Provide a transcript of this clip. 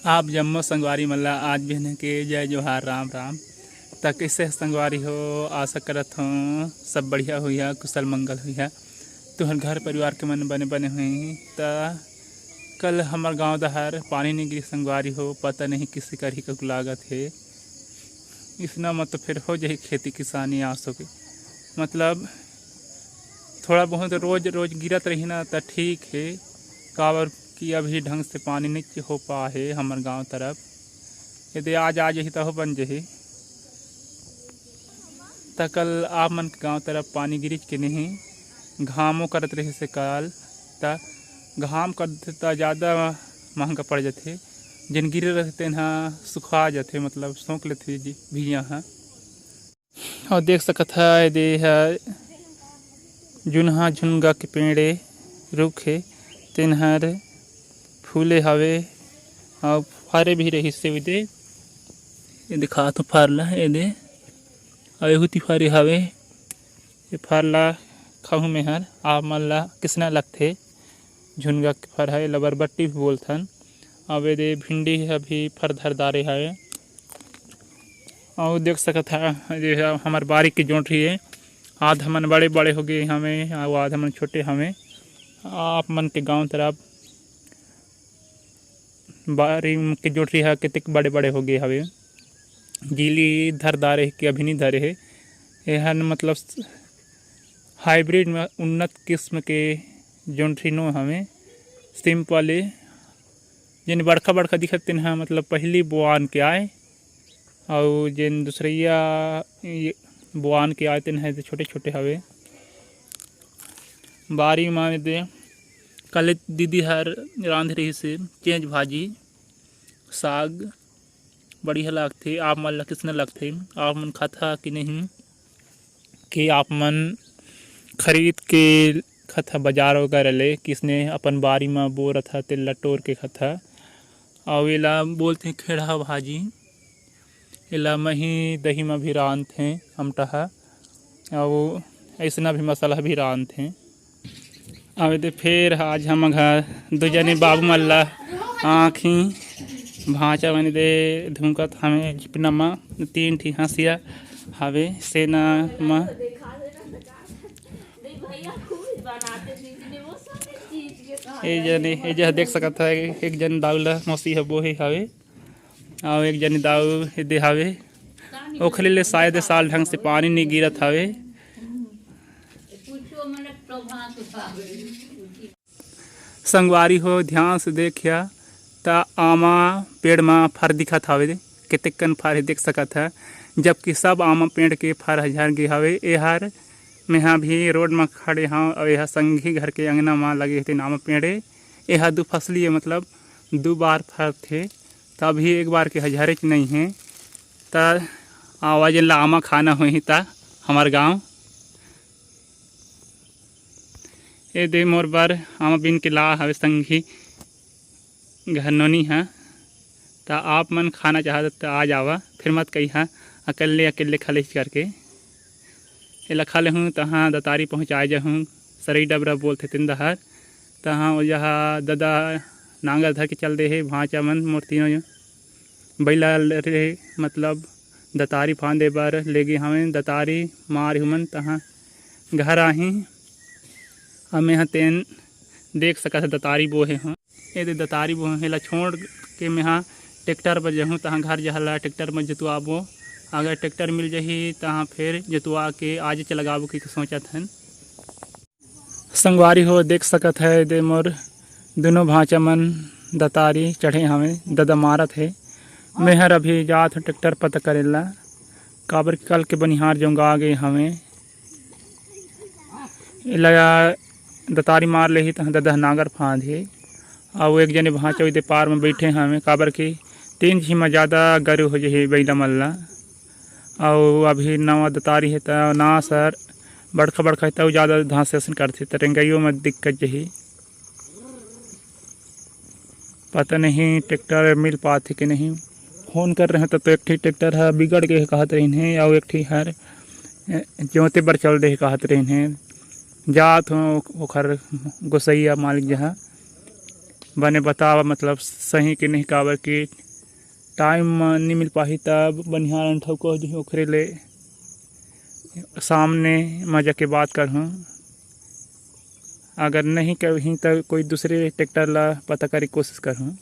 आप जम्मो संगवारी मल्ला आज भी के जय जोहार राम राम। तक कैसे संगवारी हो, आशा करत हूँ सब बढ़िया हुई कुशल मंगल हुई। तुहर घर परिवार के मन बने बने हुई। त कल हमार गांव दहर पानी नहीं गिरी संगवारी हो, पता नहीं किसी कर ही का लागत है। इसना मत फिर हो जाए खेती किसानी आसो के मतलब थोड़ा बहुत रोज रोज गिरत रही ना तो ठीक है। काबर कि अभी ढंग से पानी नहीं हो पा है हमार गांव तरफ। यदि आज आ जाही तो बन जाही। त कल आप मन गांव तरफ पानी गिरिज के नहीं घामों करत रही से काल त घाम करते तो ज़्यादा महंगा पड़ जाते। जिन गिरे रहते ना सुखा जाते मतलब सोख लेते भी यहाँ। और देख सकत है दे जुनहा झुनगा के पेड़े रुख है तिनहर फूले हवे और फारे भी रही से दे ये दिखा तो फारला ये दे अहुति फारे हवे। ये फारला खाहू में हर आप मल्ला किसना लगथे झुनगा के फर है लबरबट्टी भी बोलथन। अब ये भिंडी अभी फर धरदारे है और देख सकत है हमार बारी की जोट रही है। आधा मन बड़े बड़े हो गए हमें और आधा मन छोटे हमें। आप मन के गांव तरफ बारी के जोट रही है कितने बड़े बड़े हो गए हवे। गीली धरदारे कि अभी नहीं धरे है। यह मतलब हाइब्रिड में उन्नत किस्म के जोंट्री नो हमें सिंपल जिन बड़का बड़का दिखत हैं मतलब पहली बुआन के आए और जिन दूसरिया बुआन के आए तेन है तो छोटे छोटे हवे। बारी में दे कल दीदी हर रांध रही से चेंज भाजी साग बढ़िया लगते। आप मन ला किसने लगते आप मन खाता कि नहीं कि आप मन खरीद के खता बाजार वगैरह ले किसने अपन बारी में बो रहा ते लटोर के खता। और एला बोलते खेड़ा भाजी। एला मही दही में भी रांधते हैं हमटहा और ऐसा भी मसाला भी रांधते हैं। अब दे फिर आज हम घर दो जने बाबू मल्ला आँखी भाँचा मैंने दे धुमकत हमें जिपना में तीन ठी हंसिया हवे सेना में। ये देख सकता है एक जन दाऊला मौसी है वो ही हवे और एक जन दाऊ दे हवे ओखले ले शायद साल ढंग से पानी नहीं गिरत हवे। संगवारी हो ध्यान से देखिया ता आमा पेड़ में फर दिखत हवे कितकन फर देख सकत है। जबकि सब आमा पेड़ के फर हजार गे हवे। एहर मेहा भी रोड में खड़े हाँ और यह संगी घर के अंगना में लगे थे आमा पेड़े। यह दो फसली है मतलब दो बार फर थे तभी एक बार के हजारे नहीं है। त आवाज ला आमा खाना हुई था हमार गांव। ये दे मोर बार आमा बिन के ला हवे संगी घर नोनी है। तो आप मन खाना चाहते तो आ जावा फिर मत कही हाँ अकेले अकेले खलीज करके ये खा ले हूँ तहाँ दतारी पहुँचाए जा हूँ सरई डबरा बोलते तीन दहर तहाँ जहाँ ददा नांगर धर के चल दे है भाँचा मन मूर्तियों बैला रे मतलब दतारी फांदे बार ले गए हमें दतारी मार हुमन तहाँ घर आही हमें यहाँ तेन देख सकत दतारी बोहे हाँ। ये दतारी बोहे ला छोड़ के मैं हाँ ट्रैक्टर पर जाऊँ तहाँ घर जहला ट्रैक्टर में जतुआबो। अगर ट्रैक्टर मिल जाही तहाँ फिर जतुआ के आज चलगाबो की सोचत हन। संगवारी हो देख सकत है दे मोर दोनों भाँचा मन दतारी चढ़े हमें ददा मारत है। मेहर अभी जात हूँ ट्रैक्टर पता करेला काबर कल के बनिहार जोंगा आ गए हमें लगा दतारी मार ले ही तहाँ ददा नागर फांद है। और एक जने भाँचा दे पार में बैठे हमें काबर की तीन झी में ज़्यादा गरु हो जाए बैला मल्ला। और अभी नवा दतारी है तो ना सर बड़का बड़का है तो ज़्यादा धांसन करते तो रेंगाइयों में दिक्कत जही। पता नहीं ट्रैक्टर मिल पाते कि नहीं। फोन कर रहे हैं तो एक ठी ट्रैक्टर है बिगड़ के कहत रही हैं और एक ठी हर जोते बर चल रहे कहत रही हैं जात हूँ ओखर गोसैया मालिक जहाँ बने बतावा मतलब सही कि नहीं, काबर कि टाइम नहीं मिल पाही तब बनिहार ठौको ओखरे ले सामने मजा के बात करहूँ। अगर नहीं कहीं तो कोई दूसरे ट्रैक्टर ला पता करे कोशिश करहूँ।